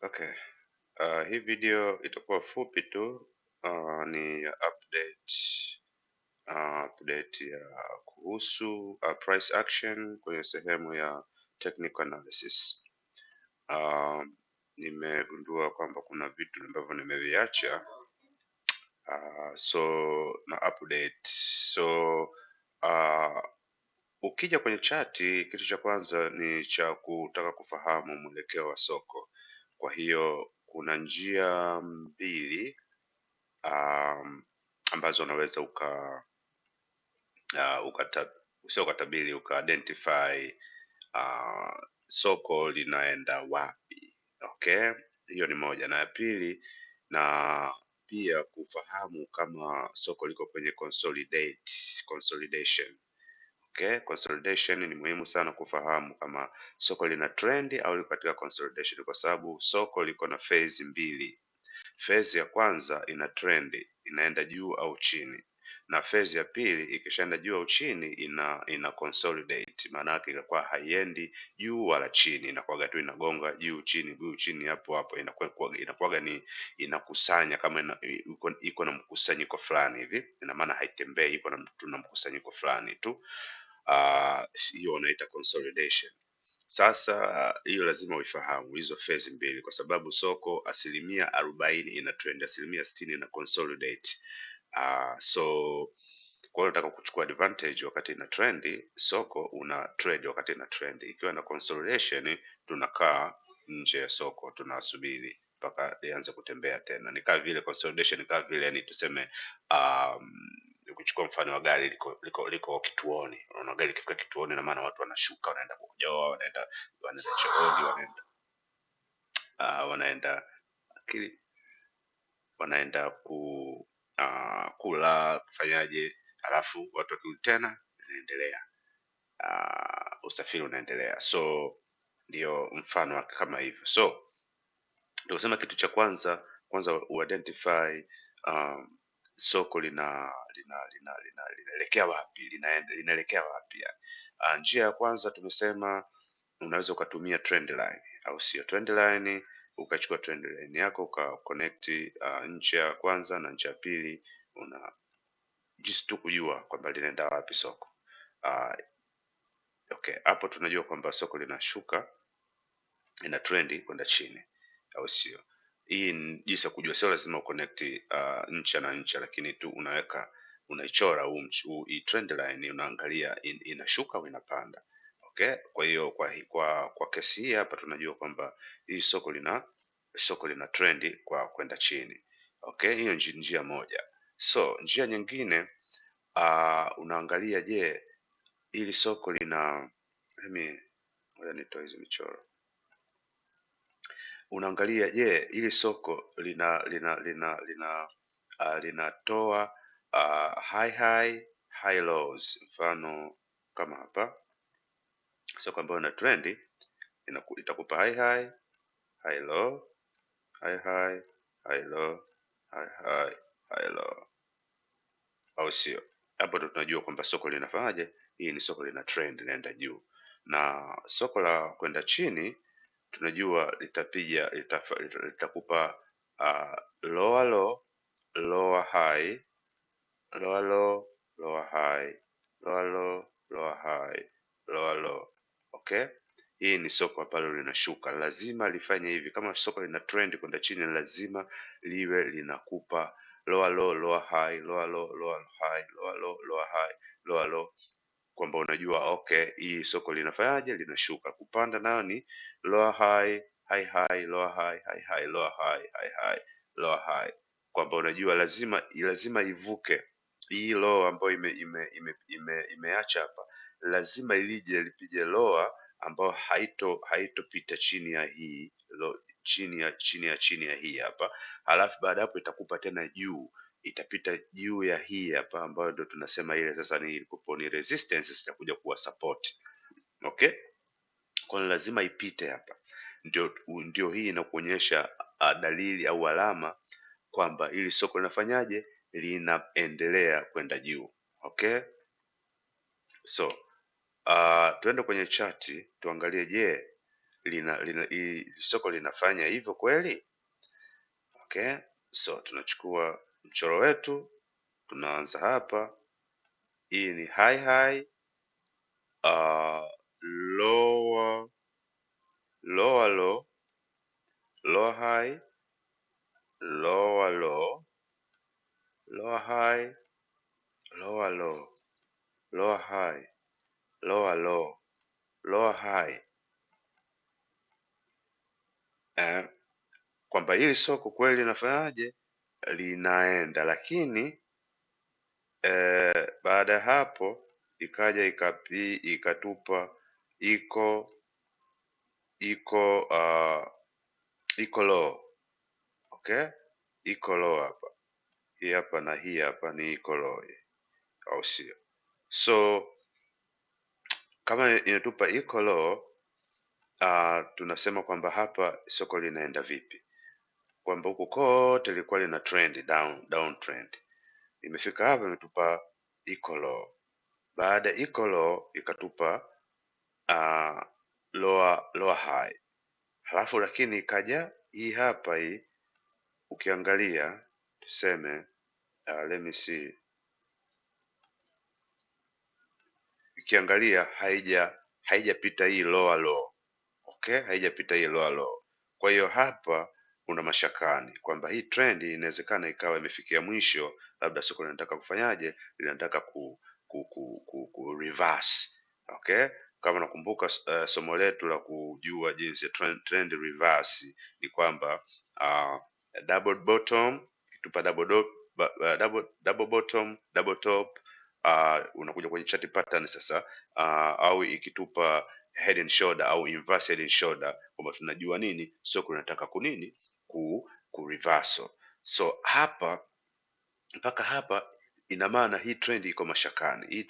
Okay. Hii video itakuwa fupi tu. Ni ya update ya kuhusu price action kwenye sehemu ya technical analysis. Uh, Nimegundua kwamba kuna vitu ambavyo nimeviacha, so na update. So uh, ukija kwenye chati, kitu cha kwanza ni cha kutaka kufahamu mwelekeo wa soko. Kwa hiyo kuna njia mbili ambazo unaweza sio ukatabiri, uka identify soko linaenda wapi. Okay, hiyo ni moja, na ya pili, na pia kufahamu kama soko liko kwenye consolidation. Okay, consolidation ni muhimu sana kufahamu kama soko lina trend au liko katika consolidation, kwa sababu soko liko na phase mbili. Phase ya kwanza ina trend, inaenda juu au chini, na phase ya pili ikishaenda juu au chini ina consolidate. Maana yake inakuwa haiendi juu wala chini, inakuwa tu inagonga juu chini, hapo hapo inakuwa ni inakusanya, kama iko na mkusanyiko fulani hivi. Ina maana haitembei, iko na mkusanyiko fulani tu. Hiyo wanaita consolidation. Sasa hiyo lazima uifahamu hizo phase mbili, kwa sababu soko 40% ina trend, 60% ina consolidate. So kwa hiyo unataka kuchukua advantage wakati ina trend, soko una trade wakati ina trend. Ikiwa na consolidation, tunakaa nje ya soko, tunasubiri mpaka ianze kutembea tena. Ni kama vile consolidation, ni kama vile yani tuseme, kuchukua mfano wa gari liko kituoni. Unaona gari ikifika kituoni, na maana watu wanashuka, wanaenda kujoa, wanaenda chooni, wanaenda akili, wanaenda kula, kufanyaje, halafu watu wakirudi tena inaendelea, usafiri unaendelea. So ndio mfano wake kama hivyo. So ndio kusema kitu cha kwanza identify soko linaelekea wapi, linaelekea wapi yani. Njia ya kwanza tumesema unaweza ukatumia trend line, au sio? Trend line, ukachukua trend line yako uka connect nchi ya kwanza na nchi ya pili, una just tu kujua kwamba linaenda wapi soko. Okay, hapo tunajua kwamba soko linashuka, ina trendi kwenda chini, au sio? Hii ni jinsi ya kujua, sio lazima uconnect ncha na ncha, lakini tu unaichora hii trend line, unaangalia inashuka au inapanda. Okay, kwa hiyo kwa kesi hii hapa tunajua kwamba hii soko lina trendi kwa kwenda chini. Okay, hiyo njia moja. So njia nyingine, unaangalia, je, ili soko lina ngoja nitoe hizo michoro. Unaangalia, je, ili soko linatoa high lows. Mfano kama hapa, soko ambayo ina trendi itakupa high low, high low, high low, au sio? Hapo ndo tunajua kwamba soko linafanyaje. Hii ni soko lina trend, linaenda juu. Na soko la kwenda chini tunajua litakupa lower low, lower high, lower low, lower high, lower low, lower high, lower low. Okay, hii ni soko ambalo linashuka, lazima lifanye hivi. Kama soko lina trend kwenda chini, lazima liwe linakupa lower low, lower high, lower low, lower high, lower low, lower high, lower low, kwamba unajua okay, hii soko linafanyaje, linashuka. Kupanda nayo ni lower high, high high, lower high, high high, lower high, high high, lower high, kwamba unajua lazima ivuke hii low ambayo imeacha hapa, lazima ilije lipige lower ambayo haitopita chini ya hii low, chini ya hii hapa. Halafu baada hapo itakupa tena juu, itapita juu ya hii hapa, ambayo ndio tunasema ile sasa ni resistance, zitakuja kuwa support. Okay, kwa lazima ipite hapa, ndio hii inakuonyesha dalili au alama kwamba ili soko linafanyaje, linaendelea kwenda juu. Okay, so tuende kwenye chati tuangalie, je, soko linafanya hivyo kweli? Okay, so tunachukua mchoro wetu, tunaanza hapa. Hii ni high, lower low, lower high, lower low, lower high, lower low, lower high, lower low, lower high. Kwamba hili soko kweli linafanyaje, linaenda, lakini baada ya hapo ikaja ikatupa iko low. Okay, iko low hapa, hii hapa na hii hapa ni iko low, au sio? So kama inatupa iko low, tunasema kwamba hapa soko linaenda vipi, kwamba huku kote lilikuwa lina trend down trend, imefika hapa imetupa iko low. Baada ya iko low ikatupa lower high, halafu lakini ikaja hii hapa hii, ukiangalia tuseme let me see, ukiangalia haijapita hii lower low. Okay, haijapita hii lower low. Kwa hiyo hapa kuna mashakani kwamba hii trend inawezekana ikawa imefikia mwisho, labda soko linataka kufanyaje, linataka ku reverse. Okay, kama nakumbuka somo letu la kujua jinsi ya trend reverse ni kwamba double bottom itupa double bottom, double top, unakuja kwenye chart pattern sasa, au ikitupa head and shoulder au inverse head and shoulder, kwamba tunajua nini soko linataka kunini ku reversal. So hapa mpaka hapa ina maana hii trend iko mashakani, hii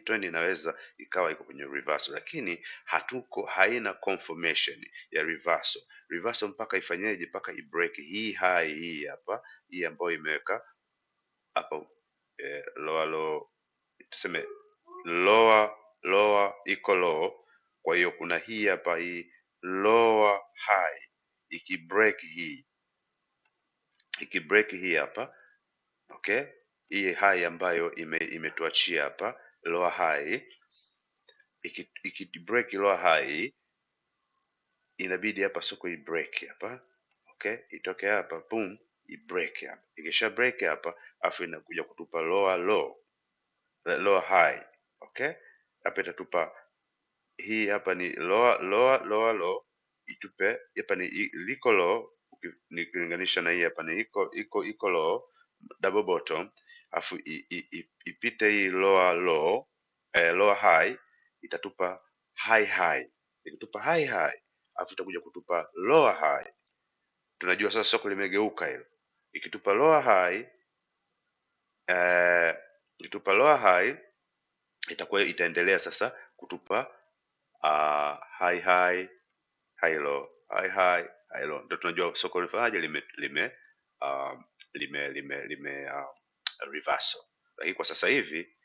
trend inaweza ikawa iko kwenye reversal, lakini haina confirmation ya reversal mpaka ifanyeje, mpaka i break hii high hii hapa, hii ambayo imeweka hapa lower low, tuseme lower iko low. Kwa hiyo kuna hii hapa, hii lower high ikibreak hii hapa. Okay, hii high ambayo imetuachia hapa lower high, ikibreak lower high, inabidi hapa soko i break hapa. Okay, itoke hapa boom, i break hapa. Ikisha break hapa, afu inakuja kutupa lower high. Okay, hapa itatupa hii hapa ni lower low, itupe hapa ni liko low, nikilinganisha na hii hapa ni iko low, double bottom, afu ipite hii lower low, lower high, itatupa high. Ikitupa high, afu itakuja kutupa lower high. Tunajua sasa soko limegeuka hilo. Ikitupa lower high, itakuwa itaendelea sasa kutupa high low, high low. Ndio tunajua soko lifanyaje, lime reversal. Lakini kwa sasa hivi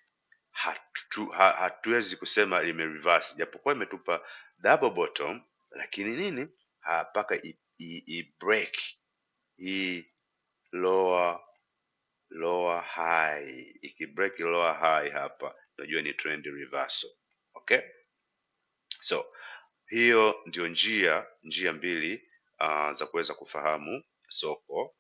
hatuwezi kusema lime reverse, japokuwa imetupa double bottom, lakini nini, mpaka i break hii lower high. Ikibreak lower high hapa, tunajua ni trend reversal. Okay, so hiyo ndio njia mbili za kuweza kufahamu soko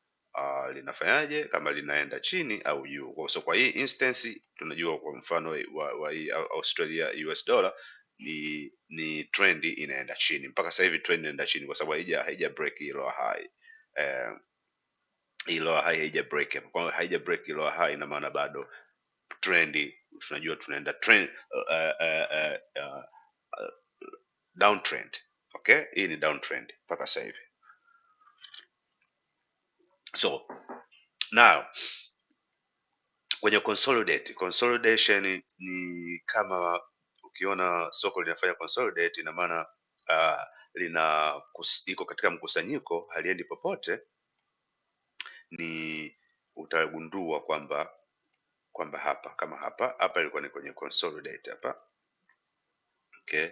linafanyaje, kama linaenda chini au juu. So kwa hii instance tunajua kwa mfano wa hii Australia US dollar ni trend inaenda chini mpaka sasa hivi, trend inaenda chini kwa sababu haija break hii lower high. Hii lower high haija break hapo. Kwa hiyo haija break hii lower high, ina maana bado trend, tunajua tunaenda trend downtrend. Okay, hii ni downtrend mpaka sasa hivi. So now kwenye consolidation ni kama ukiona soko linafanya consolidate, ina maana iko katika mkusanyiko, haliendi popote, ni utagundua kwamba hapa kama hapa ilikuwa ni kwenye consolidate hapa. Okay,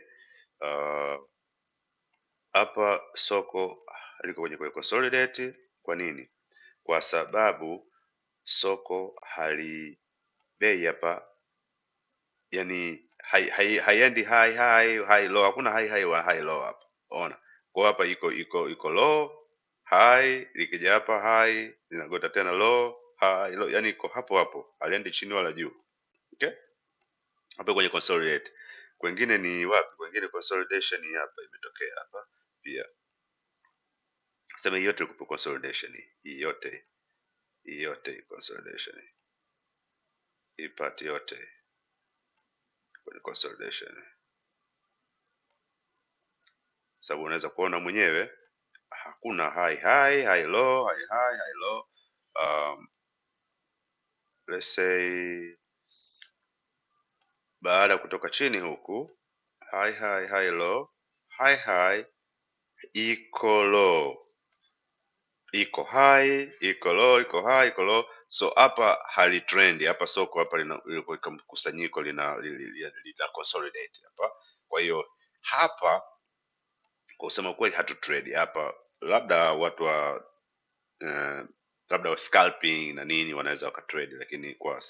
hapa soko liko kwenye consolidate. Kwa nini? Kwa sababu soko bei hapa yani haiendi high low, hakuna high wa high low hapa. Ona, kwa hapa iko low high, likija hapa high linagota tena low high low, yani iko hapo hapo, haliendi chini wala juu. Okay, hapa kwenye consolidate. Kwengine ni wapi? Kwengine consolidation hapa imetokea hapa pia. Sema yote iko consolidation, hii yote consolidation, hii part yote kwenye consolidation, sababu unaweza kuona mwenyewe hakuna high low high low. Let's say baada ya kutoka chini huku high low high iko low iko high iko low iko high iko low. So hapa hali trend hapa, soko hapa lina mkusanyiko lina consolidate hapa. Kwa hiyo hapa kwa kusema kweli hatu trade hapa, labda watu wa labda wa scalping na nini wanaweza wakatrade, lakini kwa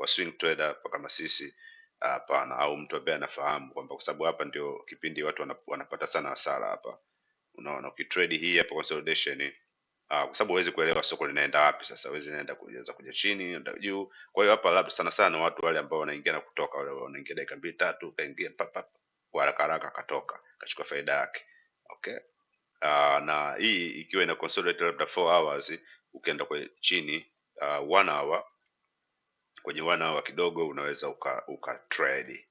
swing trader kama sisi hapana, au mtu ambaye anafahamu kwamba, kwa sababu hapa ndio kipindi watu wanapata sana hasara hapa. Unaona, ukitrade hii hapa consolidation kwa sababu huwezi kuelewa soko linaenda wapi. Sasa huwezi naenda kuja chini naenda juu. Kwa hiyo hapa labda sana sana watu wale ambao wanaingia na kutoka, wale wanaingia dakika 2 3, kaingia kwa haraka haraka akatoka kachukua faida yake. Okay, na hii ikiwa ina consolidate labda 4 hours, ukienda kwa chini 1 hour, kwenye 1 hour kidogo unaweza uka trade,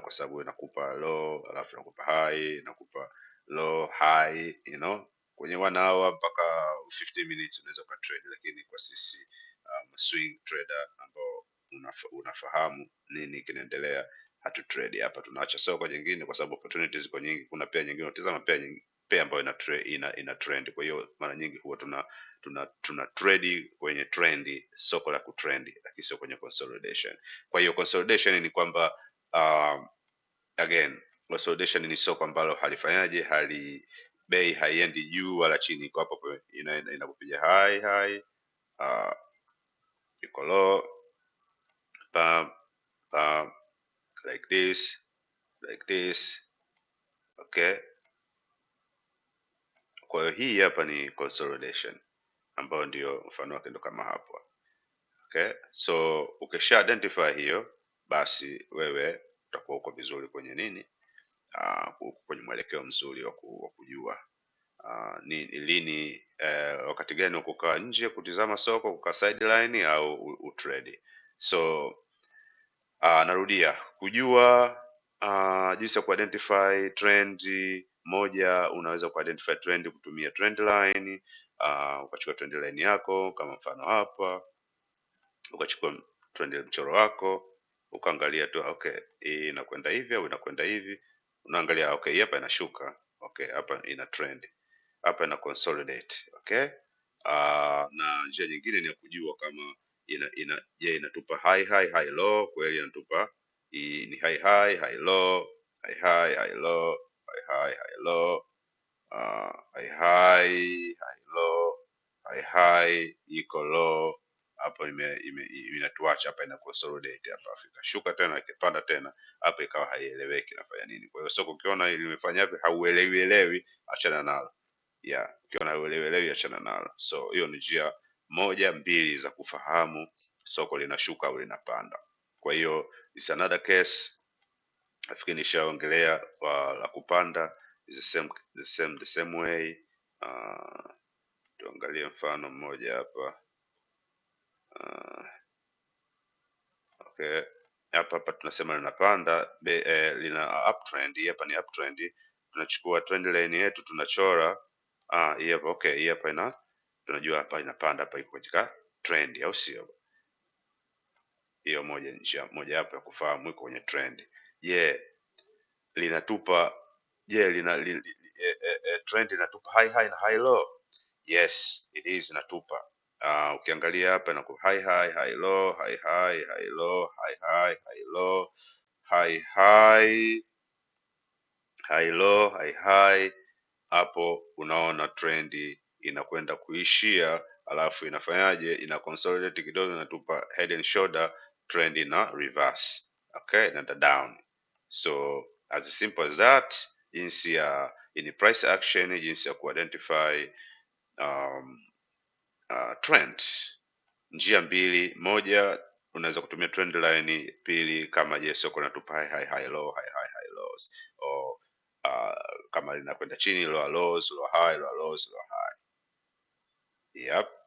kwa sababu inakupa low alafu inakupa high, inakupa low high, kwenye 1 hour mpaka 15 minutes unaweza uka trade. Lakini kwa sisi swing trader ambao unafahamu nini kinaendelea, hatu trade hapa, tunaacha soko jingine kwa sababu opportunities ziko nyingi. Kuna pia nyingine unatazama pia ambayo ina trend. Kwa hiyo mara nyingi huwa tuna trade kwenye trend, soko la kutrend, lakini sio kwenye consolidation. Kwa hiyo consolidation ni kwamba again, consolidation ni soko ambalo halifanyaje, bei haiendi juu wala chini, iko hapo inapopiga high iko low bam like this. Okay, kwa hiyo hii hapa ni consolidation ambayo ndio mfano wake ndo kama hapo. Okay, so ukisha identify hiyo, basi wewe utakuwa uko vizuri kwenye nini, kwenye mwelekeo mzuri wa kujua ni lini wakati gani wa kukaa nje kutizama soko, kukaa sideline au utrade. So narudia kujua jinsi ya kuidentify trend moja. Unaweza kuidentify trend kutumia trend line, ukachukua trend line yako kama mfano hapa, ukachukua trend mchoro wako ukaangalia tu, okay, hii inakwenda hivi au inakwenda hivi. Unaangalia okay, hapa inashuka, okay, hapa ina trend, hapa ina consolidate. Okay, na njia nyingine ni ya kujua kama inatupa high low. Kweli inatupa ni high low high low high low high low high iko low. Hapo inatuacha hapa, ina consolidate hapa, Afrika shuka tena ikipanda tena hapa, ikawa haieleweki nafanya nini. Kwa hiyo soko ukiona limefanya hivi hauelewi, achana nalo. Ukiona hauelewi achana nalo. So hiyo ni njia moja mbili za kufahamu soko linashuka au linapanda. Kwa hiyo is another case, nafikiri nishaongelea la kupanda is the same way. Tuangalie mfano mmoja hapa. Okay, hapa tunasema linapanda, lina uptrend. Hapa ni uptrend, tunachukua trend line yetu tunachora hii hapa. Okay, hii hapa tunajua hapa inapanda, hapa iko katika trend, au sio? Hiyo njia moja hapo ya kufahamu iko kwenye trend. Linatupa trend inatupa high na high low. Yes, it is inatupa. Ukiangalia hapa na high low high low high low high low high hapo unaona trendi inakwenda kuishia, alafu inafanyaje, ina consolidate kidogo, inatupa head and shoulder, trend ina reverse, okay, inaenda down. So as simple as that, jinsi ya in price action, jinsi ya kuidentify trend. Njia mbili, moja unaweza kutumia trend line, pili kama je soko linatupa high low, high lows, or kama linakwenda chini lower lows, lower high, lower lows, lower high. Yep.